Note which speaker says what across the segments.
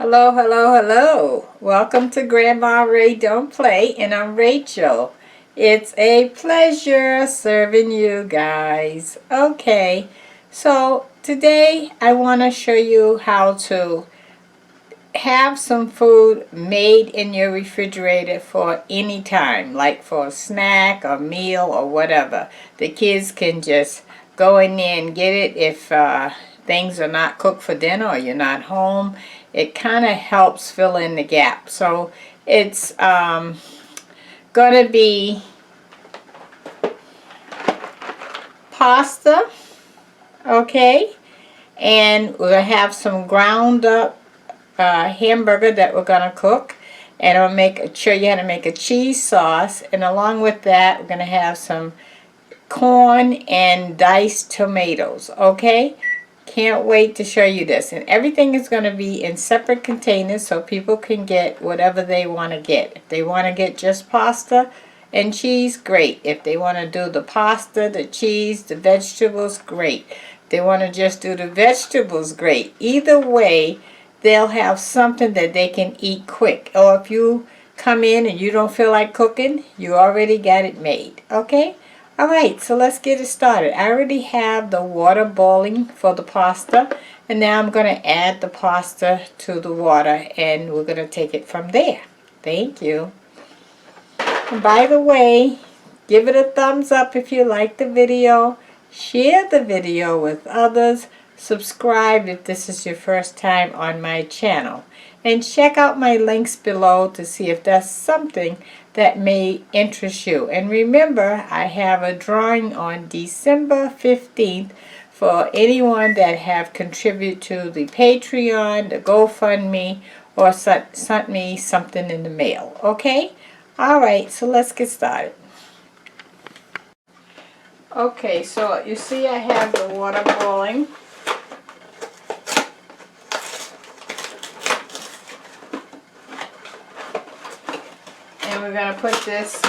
Speaker 1: Hello, hello, hello. Welcome to Grandma Ray Don't Play, and I'm Rachel. It's a pleasure serving you guys. Okay, so today I want to show you how to have some food made in your refrigerator for any time, like for a snack or meal or whatever. The kids can just go in there and get it if things are not cooked for dinner or you're not home. It kind of helps fill in the gap. So it's going to be pasta, okay? And we'll have some ground up hamburger that we're going to cook. And I'll show you how to make a cheese sauce. And along with that, we're going to have some corn and diced tomatoes, okay? Can't wait to show you this. And everything is going to be in separate containers so people can get whatever they want to get. If they want to get just pasta and cheese, great. If they want to do the pasta, the cheese, the vegetables, great. If they want to just do the vegetables, great. Either way, they'll have something that they can eat quick. Or if you come in and you don't feel like cooking, you already got it made, okay? Alright, so let's get it started. I already have the water boiling for the pasta, and now I'm going to add the pasta to the water, and we're going to take it from there. Thank you. And by the way, give it a thumbs up if you like the video, share the video with others, subscribe if this is your first time on my channel, and check out my links below to see if there's something that may interest you. And remember, I have a drawing on December 15th for anyone that have contributed to the Patreon, the GoFundMe, or sent me something in the mail. Okay? Alright, so let's get started. Okay, so you see I have the water boiling. And we're going to put this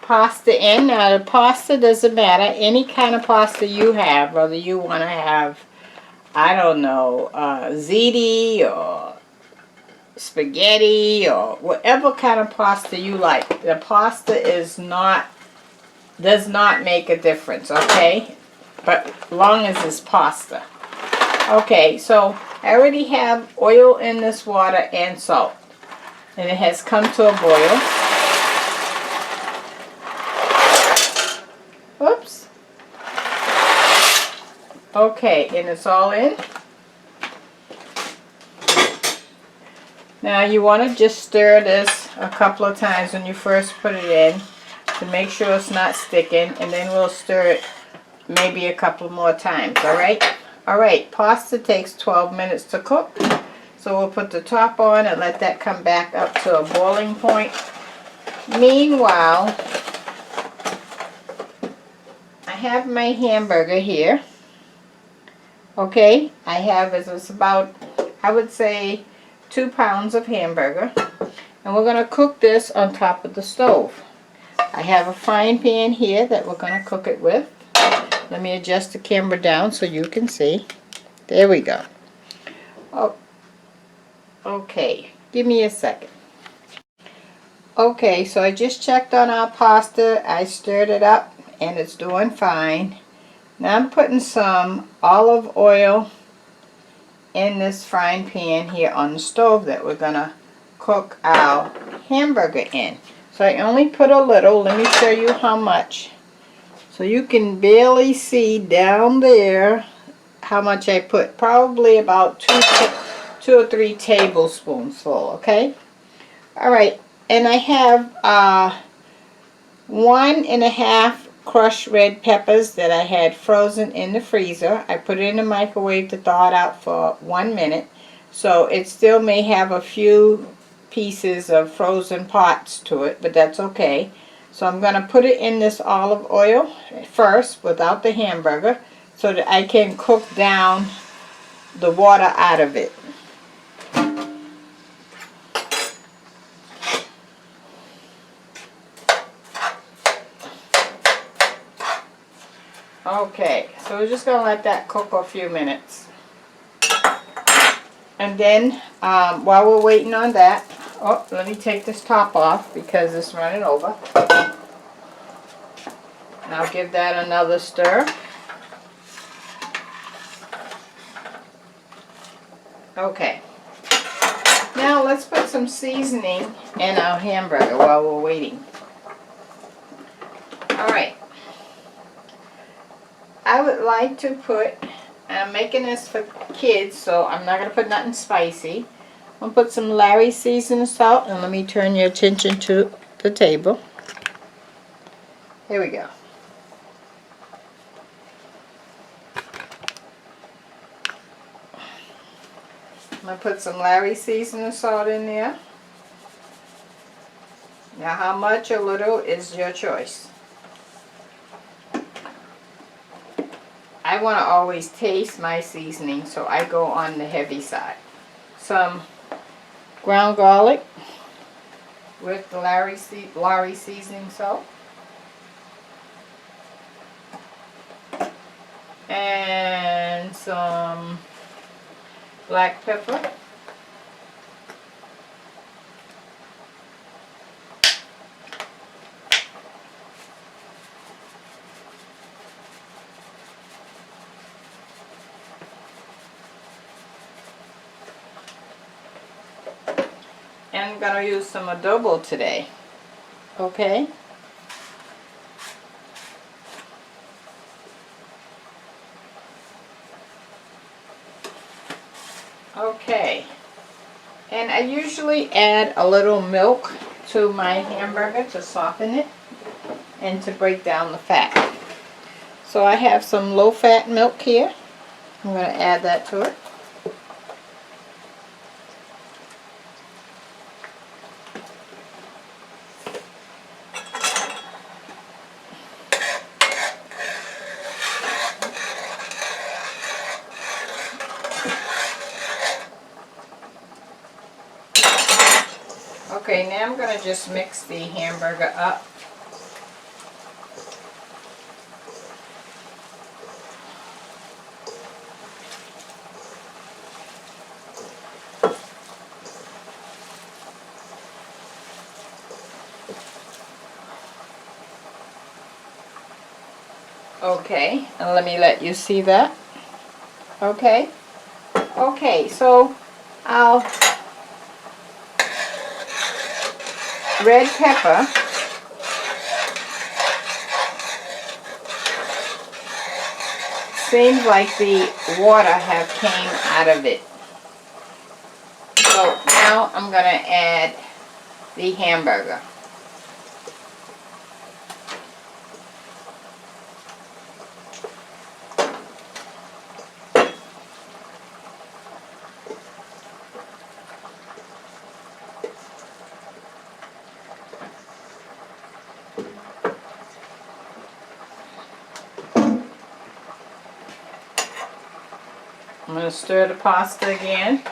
Speaker 1: pasta in. Now the pasta doesn't matter. Any kind of pasta you have, whether you want to have, I don't know, ziti or spaghetti or whatever kind of pasta you like. The pasta does not make a difference, okay? But as long as it's pasta. Okay, so I already have oil in this water and salt. And it has come to a boil. Whoops. Okay, and it's all in. Now you want to just stir this a couple of times when you first put it in to make sure it's not sticking, and then we'll stir it maybe a couple more times, alright? Alright, pasta takes 12 minutes to cook. So we'll put the top on and let that come back up to a boiling point. Meanwhile, I have my hamburger here. Okay, it's about, I would say, 2 pounds of hamburger. And we're going to cook this on top of the stove. I have a frying pan here that we're going to cook it with. Let me adjust the camera down so you can see. There we go. Oh. Okay, give me a second. Okay, so I just checked on our pasta. I stirred it up and it's doing fine. Now I'm putting some olive oil in this frying pan here on the stove that we're going to cook our hamburger in. So I only put a little. Let me show you how much. So you can barely see down there how much I put. Probably about 2 or 3 tablespoons full, okay? Alright, and I have 1½ crushed red peppers that I had frozen in the freezer. I put it in the microwave to thaw it out for 1 minute. So it still may have a few pieces of frozen parts to it, but that's okay. So I'm going to put it in this olive oil first without the hamburger so that I can cook down the water out of it. Okay, so we're just going to let that cook for a few minutes. And then while we're waiting on that, oh, let me take this top off because it's running over. And I'll give that another stir. Okay. Now let's put some seasoning in our hamburger while we're waiting. Alright. I would like to put, I'm making this for kids, so I'm not going to put nothing spicy. I'm going to put some Larry seasoning salt, and let me turn your attention to the table. Here we go. I'm going to put some Larry seasoning salt in there. Now how much or little is your choice. I want to always taste my seasoning, so I go on the heavy side. Some ground garlic with the Larry seasoning salt. And some black pepper. And I'm going to use some adobo today. Okay? Okay. And I usually add a little milk to my hamburger to soften it and to break down the fat. So I have some low-fat milk here. I'm going to add that to it. Okay, now I'm going to just mix the hamburger up. Okay, and let me let you see that. Okay. Okay, so I'll red pepper, seems like the water have came out of it. So now I'm going to add the hamburger. I'm going to stir the pasta again.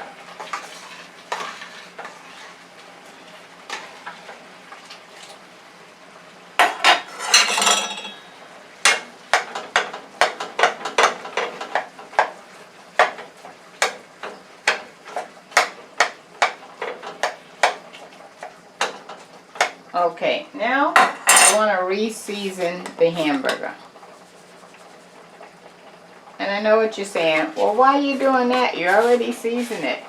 Speaker 1: Okay, now I want to re-season the hamburger. And I know what you're saying. Well, why are you doing that? You already seasoned it.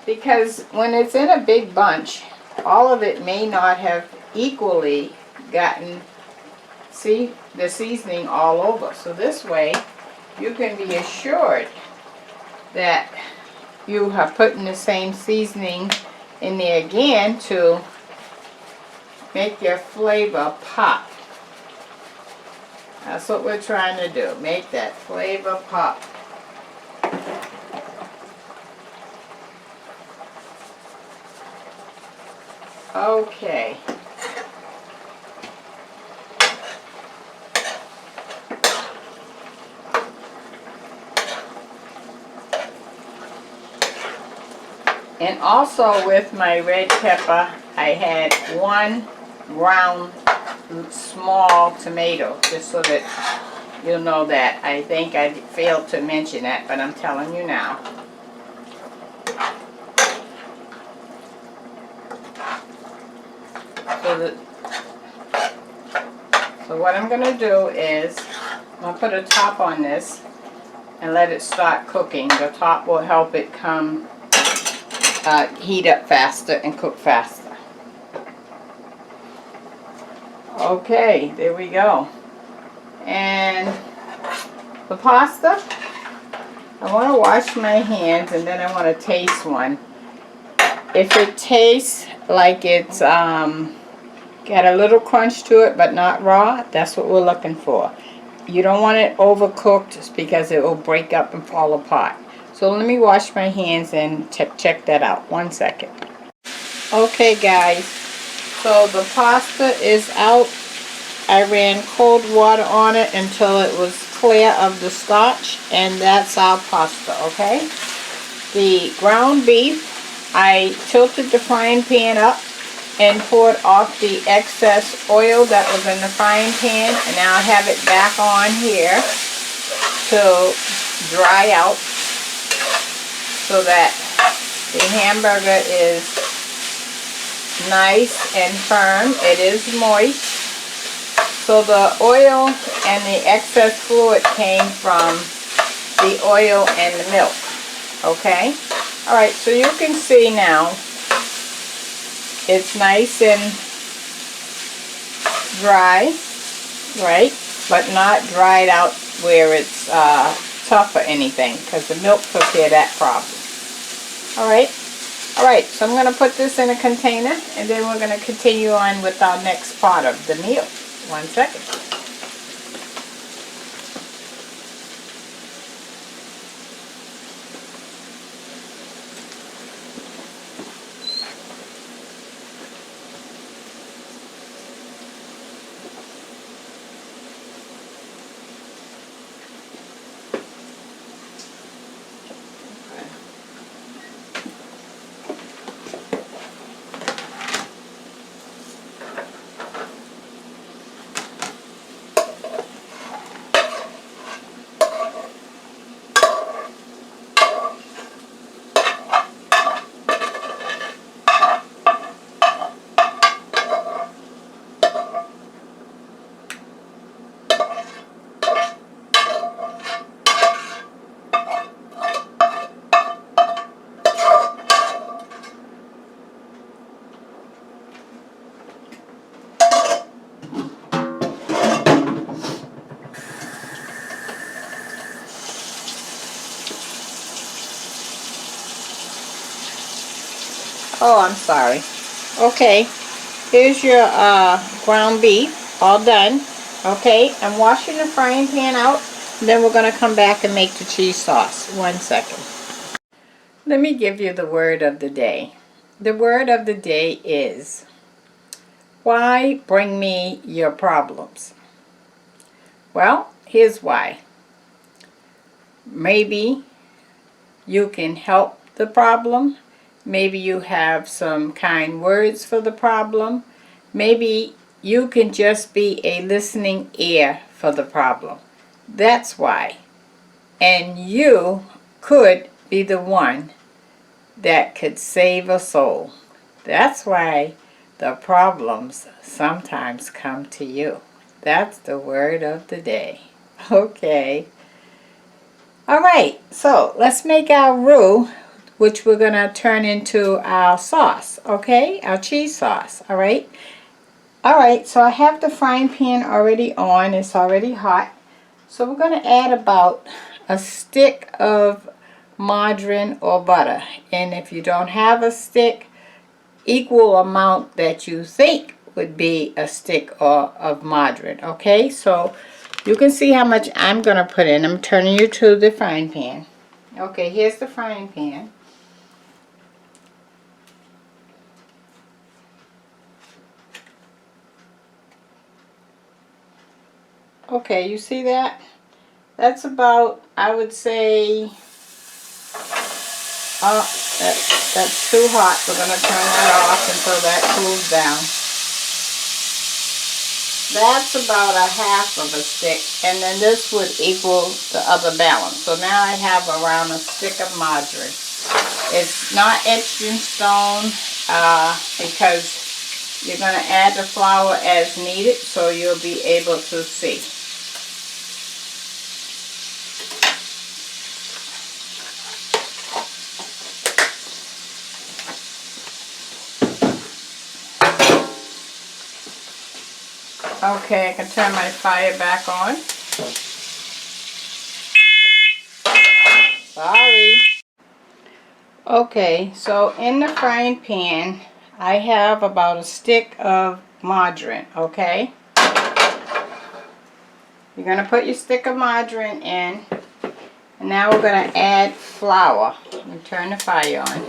Speaker 1: Because when it's in a big bunch, all of it may not have equally gotten, see, the seasoning all over. So this way, you can be assured that you are putting the same seasoning in there again to make your flavor pop. That's what we're trying to do, make that flavor pop. Okay. And also with my red pepper, I had one round small tomato, just so that you'll know that. I think I failed to mention that, but I'm telling you now. So what I'm going to do is I'm going to put a top on this and let it start cooking. The top will help it heat up faster and cook faster. Okay, there we go. And the pasta, I want to wash my hands and then I want to taste one. If it tastes like it's got a little crunch to it but not raw, that's what we're looking for. You don't want it overcooked because it will break up and fall apart. So let me wash my hands and check that out. 1 second. Okay guys, so the pasta is out. I ran cold water on it until it was clear of the starch, and that's our pasta, okay? The ground beef, I tilted the frying pan up and poured off the excess oil that was in the frying pan, and now I have it back on here to dry out so that the hamburger is nice and firm. It is moist. So the oil and the excess fluid came from the oil and the milk. Okay? Alright, so you can see now it's nice and dry, right? But not dried out where it's tough or anything, because the milk took care of that problem. Alright, so I'm going to put this in a container and then we're going to continue on with our next part of the meal. 1 second. Oh, I'm sorry. Okay, here's your ground beef, all done. Okay, I'm washing the frying pan out, and then we're going to come back and make the cheese sauce. 1 second. Let me give you the word of the day. The word of the day is, why bring me your problems? Well, here's why. Maybe you can help the problem. Maybe you have some kind words for the problem. Maybe you can just be a listening ear for the problem. That's why. And you could be the one that could save a soul. That's why the problems sometimes come to you. That's the word of the day. Okay. Alright, so let's make our roux, which we're going to turn into our sauce, okay? Our cheese sauce, alright? Alright, so I have the frying pan already on. It's already hot. So we're going to add about a stick of margarine or butter. And if you don't have a stick, equal amount that you think would be a stick of margarine, okay? So you can see how much I'm going to put in. I'm turning you to the frying pan. Okay, here's the frying pan. Okay, you see that? That's about, I would say, that's too hot. We're going to turn that off until that cools down. That's about a half of a stick, and then this would equal the other balance. So now I have around a stick of margarine. It's not etched in stone because You're going to add the flour as needed so you'll be able to see. Okay, I can turn my fire back on. Sorry. Okay, so in the frying pan, I have about a stick of margarine, okay? You're going to put your stick of margarine in, and now we're going to add flour. And turn the fire on.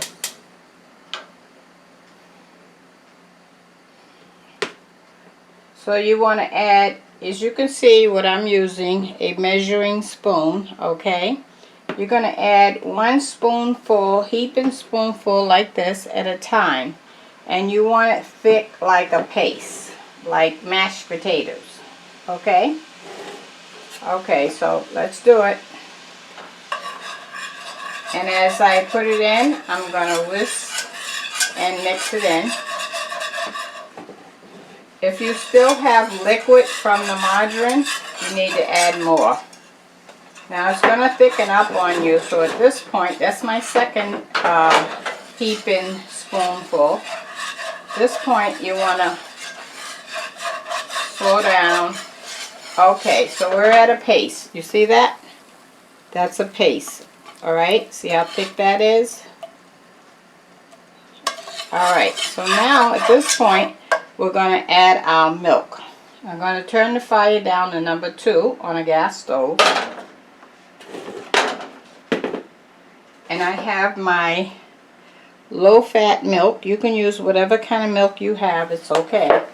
Speaker 1: So you want to add, as you can see what I'm using, a measuring spoon, okay? You're going to add 1 spoonful, heaping spoonful like this at a time. And you want it thick like a paste, like mashed potatoes, okay? Okay, so let's do it. And as I put it in, I'm going to whisk and mix it in. If you still have liquid from the margarine, you need to add more. Now it's going to thicken up on you, so at this point, that's my second heaping spoonful. At this point, you want to slow down. Okay, so we're at a paste. You see that? That's a paste. Alright, see how thick that is? Alright, so now at this point, we're going to add our milk. I'm going to turn the fire down to number 2 on a gas stove. And I have my low-fat milk. You can use whatever kind of milk you have. It's okay.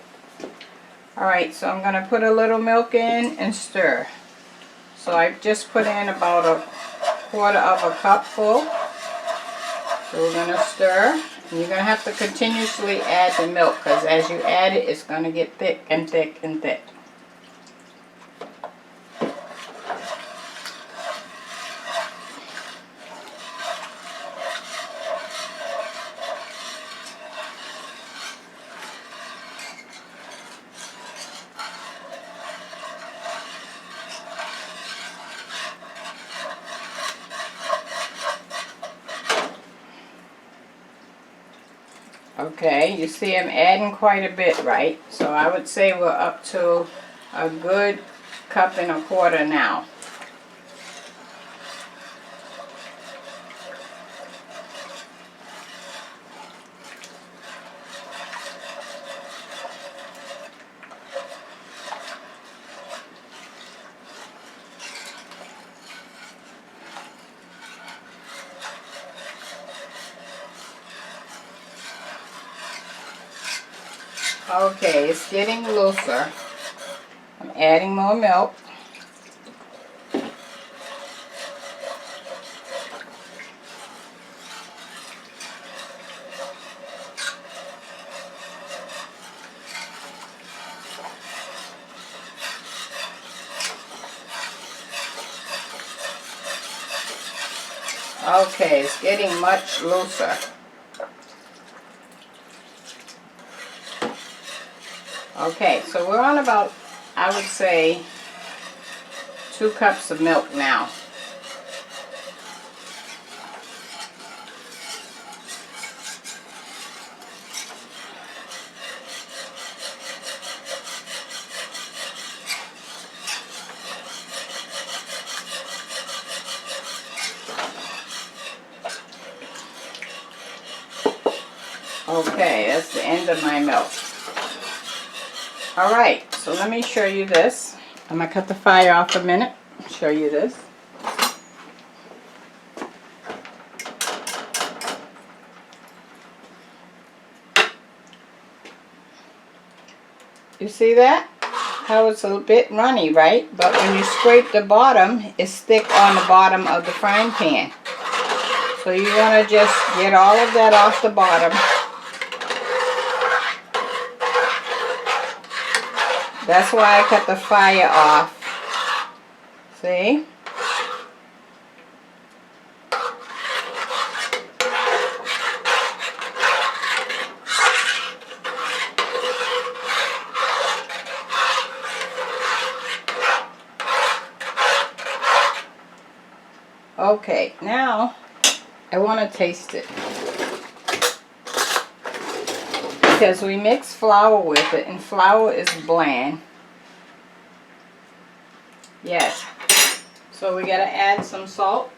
Speaker 1: Alright, so I'm going to put a little milk in and stir. So I've just put in about a 1/4 of a cup full. So we're going to stir. And you're going to have to continuously add the milk, because as you add it, it's going to get thick and thick and thick. Okay, you see I'm adding quite a bit, right? So I would say we're up to a good 1.25 cups now. Okay, it's getting looser. I'm adding more milk. Okay, it's getting much looser. Okay, so we're on about, I would say, 2 cups of milk now. Okay, that's the end of my milk. Alright, so let me show you this. I'm going to cut the fire off a minute, show you this. You see that? How it's a bit runny, right? But when you scrape the bottom, it's thick on the bottom of the frying pan. So you want to just get all of that off the bottom. That's why I cut the fire off. See? Okay, now I want to taste it. Because we mix flour with it, and flour is bland. Yes. So we got to add some salt,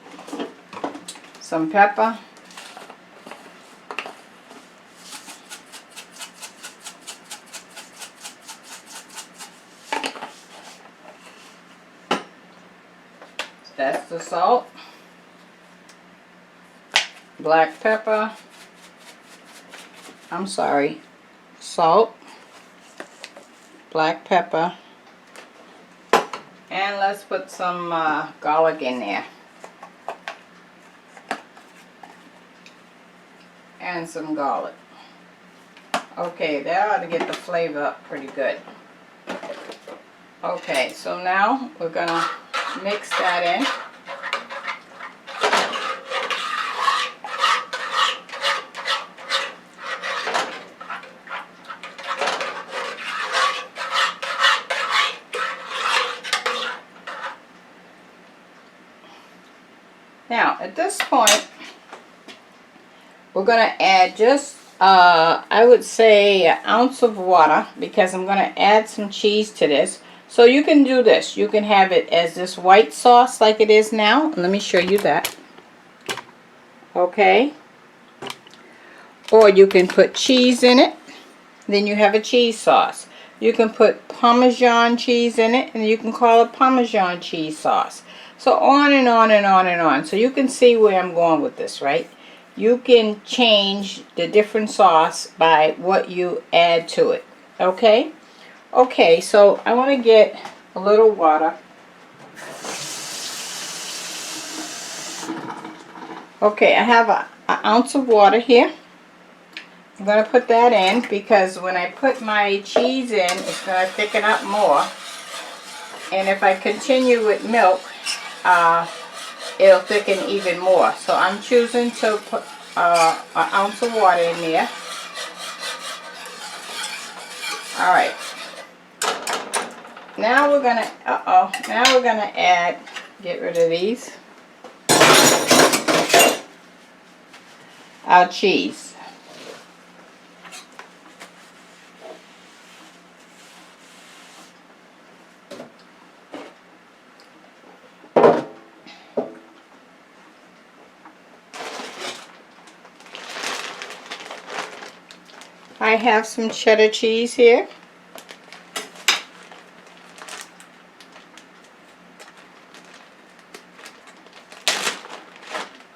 Speaker 1: some pepper, that's the salt, black pepper, I'm sorry, salt, black pepper, and let's put some garlic in there. And some garlic. Okay, that ought to get the flavor up pretty good. Okay, so now we're gonna mix that in. Now, at this point, we're going to add just, I would say, an ounce of water, because I'm going to add some cheese to this. So you can do this. You can have it as this white sauce like it is now. Let me show you that. Okay. Or you can put cheese in it. Then you have a cheese sauce. You can put Parmesan cheese in it, and you can call it Parmesan cheese sauce. So on and on and on and on. So you can see where I'm going with this, right? You can change the different sauce by what you add to it. Okay? Okay, so I want to get a little water. Okay, I have an ounce of water here. I'm going to put that in because when I put my cheese in, it's going to thicken up more. And if I continue with milk, it'll thicken even more. So I'm choosing to put an ounce of water in there. Alright. Now we're going to, now we're going to add, get rid of these, our cheese. I have some cheddar cheese here.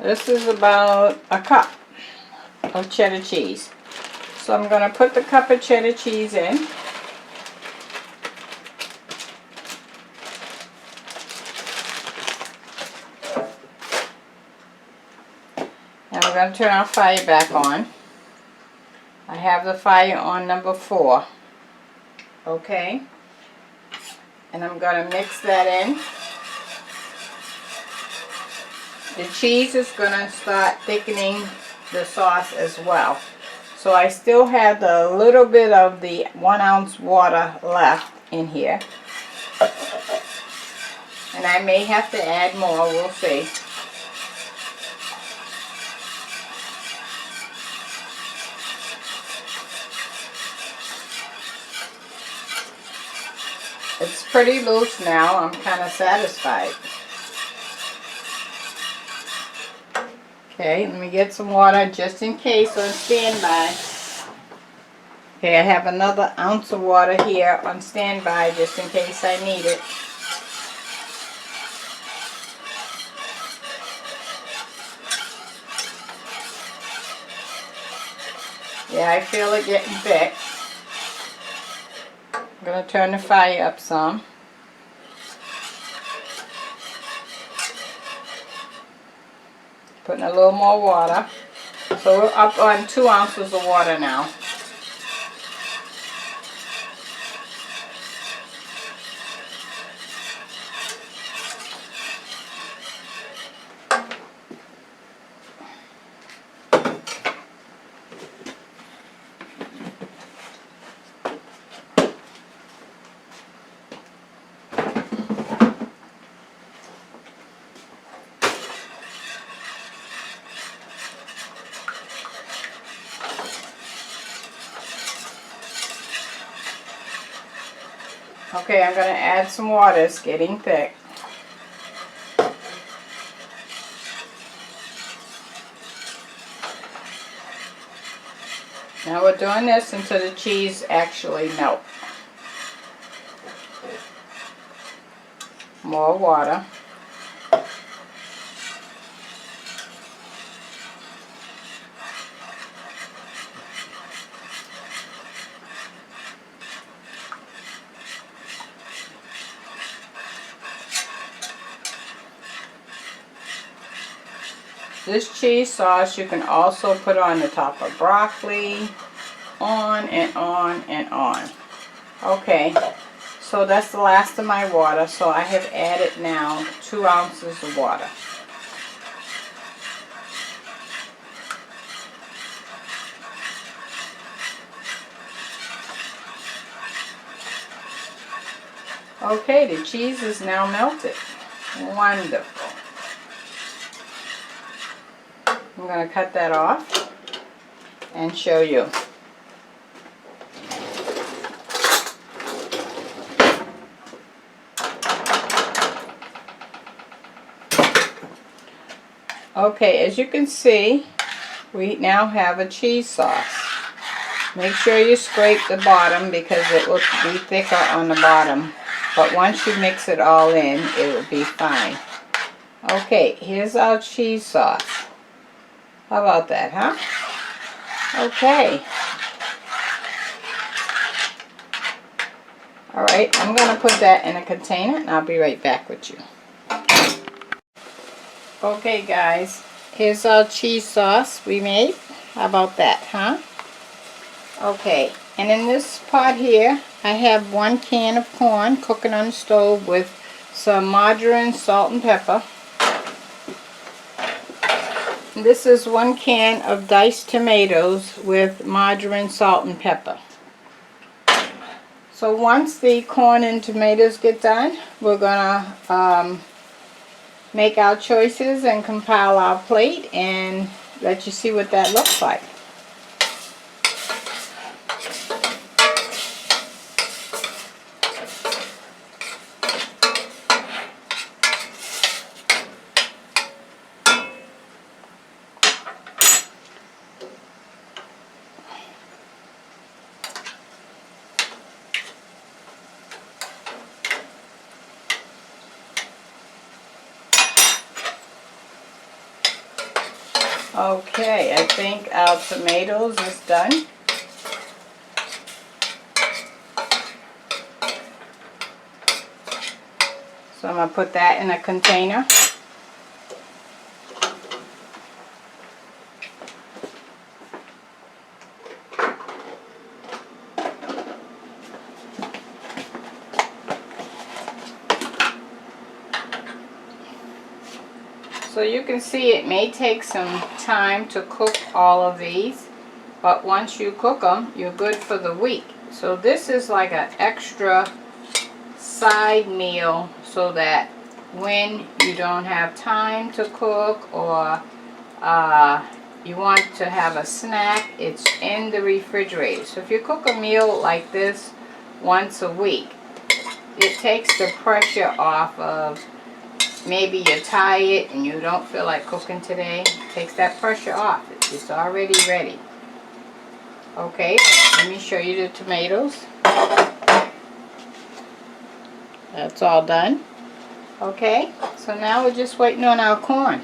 Speaker 1: This is about a cup of cheddar cheese. So I'm going to put the cup of cheddar cheese in. And we're going to turn our fire back on. I have the fire on number 4. Okay. And I'm going to mix that in. The cheese is going to start thickening the sauce as well. So I still have a little bit of the 1 ounce water left in here. And I may have to add more, we'll see. It's pretty loose now. I'm kind of satisfied. Okay, let me get some water just in case on standby. Okay, I have another ounce of water here on standby just in case I need it. Yeah, I feel it getting thick. I'm going to turn the fire up some. Putting a little more water. So we're up on 2 ounces of water now. Okay, I'm going to add some water. It's getting thick. Now we're doing this until the cheese actually melts. More water. This cheese sauce you can also put on the top of broccoli, on and on and on. Okay, so that's the last of my water, so I have added now 2 ounces of water. Okay, the cheese is now melted. Wonderful. I'm going to cut that off and show you. Okay, as you can see, we now have a cheese sauce. Make sure you scrape the bottom because it will be thicker on the bottom. But once you mix it all in, it will be fine. Okay, here's our cheese sauce. How about that, huh? Okay. Alright, I'm going to put that in a container and I'll be right back with you. Okay guys, here's our cheese sauce we made. How about that, huh? Okay, and in this pot here, I have 1 can of corn cooking on the stove with some margarine, salt, and pepper. This is 1 can of diced tomatoes with margarine, salt, and pepper. So once the corn and tomatoes get done, we're gonna make our choices and compile our plate and let you see what that looks like. Okay, I think our tomatoes is done. So I'm going to put that in a container. So you can see it may take some time to cook all of these, but once you cook them, you're good for the week. So this is like an extra side meal so that when you don't have time to cook or you want to have a snack, it's in the refrigerator. So if you cook a meal like this once a week, it takes the pressure off of maybe you're tired and you don't feel like cooking today. It takes that pressure off. It's already ready. Okay, let me show you the tomatoes. That's all done. Okay, so now we're just waiting on our corn.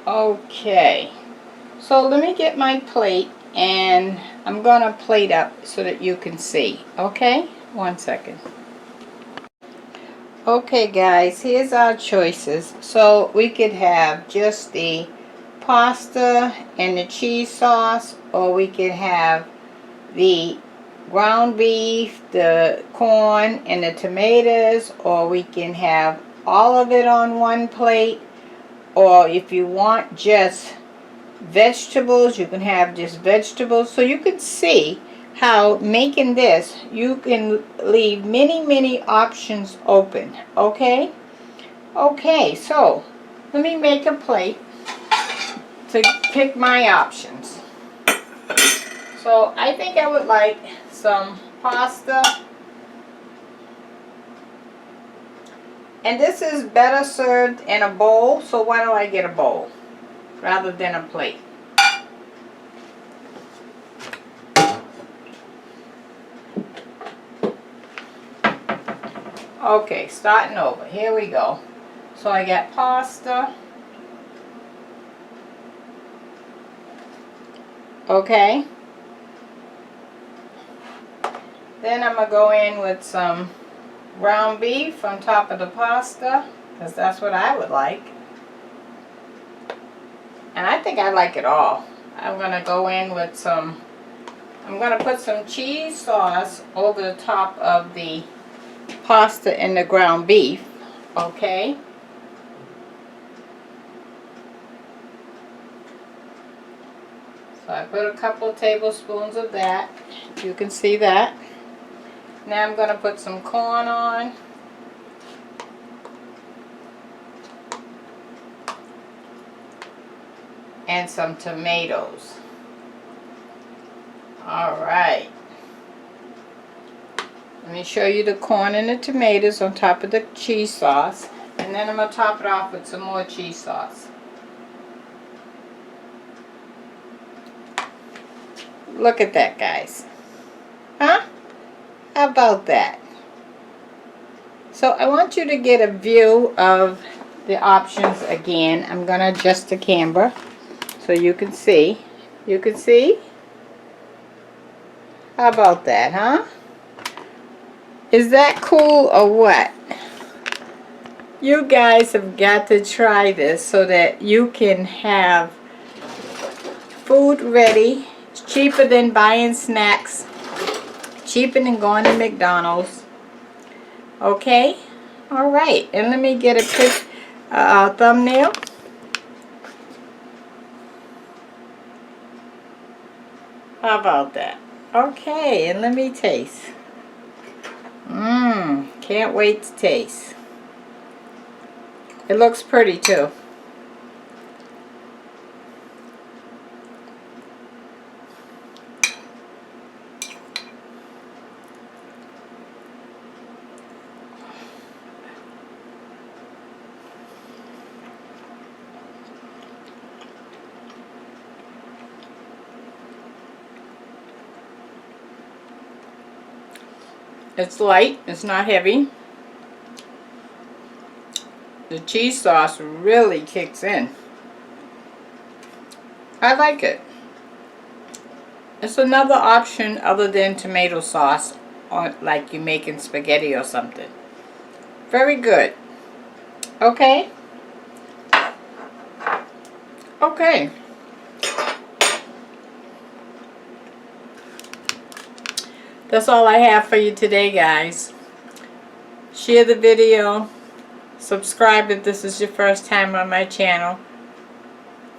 Speaker 1: Okay, so let me get my plate and I'm gonna plate up so that you can see. Okay, 1 second. Okay guys, here's our choices. So we could have just the pasta and the cheese sauce, or we can have the ground beef, the corn, and the tomatoes, or we can have all of it on one plate, or if you want just vegetables, you can have just vegetables. So you can see how making this, you can leave many options open. Okay, so let me make a plate to pick my options. So I think I would like some pasta, and this is better served in a bowl, so why don't I get a bowl rather than a plate? Okay, starting over. Here we go. So I got pasta. Okay. Then I'm going to go in with some ground beef on top of the pasta, because that's what I would like. And I think I like it all. I'm going to go in with some, I'm going to put some cheese sauce over the top of the pasta and the ground beef. Okay. So I put a couple of tablespoons of that. You can see that. Now I'm going to put some corn on. And some tomatoes. Alright. Let me show you the corn and the tomatoes on top of the cheese sauce. And then I'm going to top it off with some more cheese sauce. Look at that, guys. Huh? How about that? So I want you to get a view of the options again. I'm going to adjust the camera so you can see. You can see? How about that, huh? Is that cool or what? You guys have got to try this so that you can have food ready. It's cheaper than buying snacks. Cheaper than going to McDonald's. Okay? Alright. And let me get a quick thumbnail. How about that? Okay, and let me taste. Can't wait to taste. It looks pretty too. It's light, it's not heavy. The cheese sauce really kicks in. I like it. It's another option other than tomato sauce, or like you're making spaghetti or something. Very good. Okay. Okay. That's all I have for you today, guys. Share the video. Subscribe if this is your first time on my channel.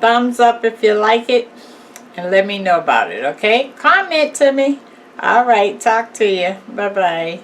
Speaker 1: Thumbs up if you like it. And let me know about it, okay? Comment to me. Alright, talk to you. Bye-bye.